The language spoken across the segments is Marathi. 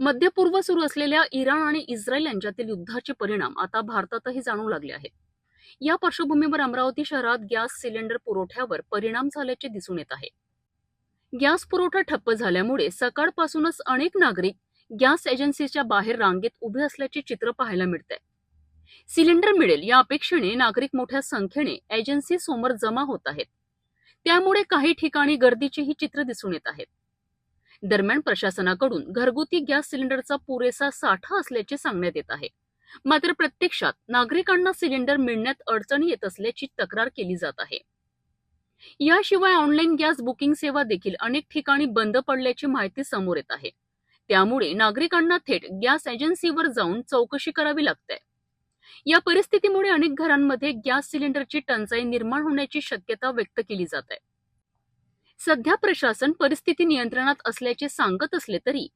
मध्यपूर्व सुरू असलेल्या इराण आणि इस्रायल यांच्यातील युद्धाचे परिणाम आता भारतातही जाणवू लागले आहेत। या पार्श्वभूमीवर अमरावती शहरात गॅस सिलेंडर पुरवठ्यावर परिणाम झाल्याचे दिसून येत आहे। गॅस पुरवठा ठप्प झाल्यामुळे सकाळपासूनच अनेक नागरिक गॅस एजन्सीच्या बाहेर रांगेत उभे असल्याचे चित्र पाहायला मिळते। सिलेंडर मिळेल या अपेक्षेने नागरिक मोठ्या संख्येने एजन्सी समोर जमा होत आहेत। त्यामुळे काही ठिकाणी गर्दीचीही चित्र दिसून येत आहेत। दरम्यान प्रशासनाकडून घरगुती गॅस सिलेंडरचा पुरेसा साठा असल्याचे सांगण्यात येत आहे। मात्र प्रत्यक्षात नागरिकांना सिलेंडर मिळण्यात अडचणी येत असल्याची तक्रार केली जात आहे। याशिवाय ऑनलाईन गॅस बुकिंग सेवा देखील अनेक ठिकाणी बंद पडल्याची माहिती समोर येत आहे। त्यामुळे नागरिकांना थेट गॅस एजन्सीवर जाऊन चौकशी करावी लागते। या परिस्थितीमुळे अनेक घरांमध्ये गॅस सिलेंडरची टंचाई निर्माण होण्याची शक्यता व्यक्त केली जात आहे। सध्या प्रशासन परिस्थिती नियंत्रणात असल्याचे सांगत असले तरी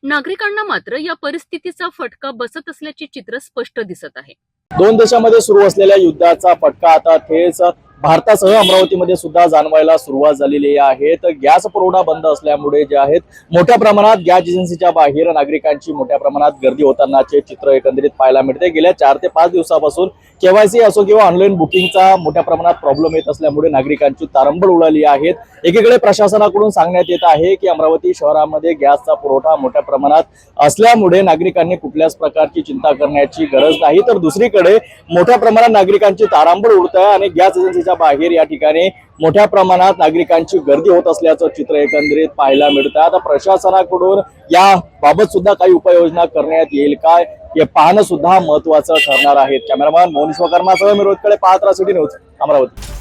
नागरिकांना मात्र या परिस्थितीचा फटका बसत असल्याचे चित्र स्पष्ट दिसत आहे। दोन देशांमध्ये सुरू असलेल्या युद्धाचा फटका आता थेट भारतासह अमरावतीमध्ये सुद्धा जाणवायला सुरुवात झालेली आहे। तर गॅस पुरवठा बंद असल्यामुळे जे आहेत मोठ्या प्रमाणात गॅस एजन्सीच्या बाहेर नागरिकांची मोठ्या प्रमाणात गर्दी होतानाचे चित्र एकंदरीत पाहायला मिळते। गेल्या 4 ते 5 दिवसापासून केवायसी असो किंवा ऑनलाईन बुकिंगचा मोठ्या प्रमाणात प्रॉब्लेम येत असल्यामुळे नागरिकांची तारंबळ उडाली आहे। एकीकडे प्रशासनाकडून सांगण्यात येत आहे की अमरावती शहरामध्ये गॅसचा पुरवठा मोठ्या प्रमाणात असल्यामुळे नागरिकांनी कुठल्याच प्रकारची चिंता करण्याची गरज नाही, तर दुसरीकडे मोठ्या प्रमाणात नागरिकांची तारंबळ उडत आहे आणि गॅस एजन्सीच्या बाहेर या ठिकाणी मोठ्या प्रमाणात नागरिकांची गर्दी होत असल्याचं चित्र एकंदरीत पाहायला मिळतं। आता प्रशासनाकडून या बाबत सुद्धा काही उपाययोजना करण्यात येईल का हे पाहणं सुद्धा महत्त्वाचं ठरणार आहे। कॅमेरामॅन मोहन विश्वकर्मासह मी रोहित खळे, पाहत रहा सिटी न्यूज अमरावती।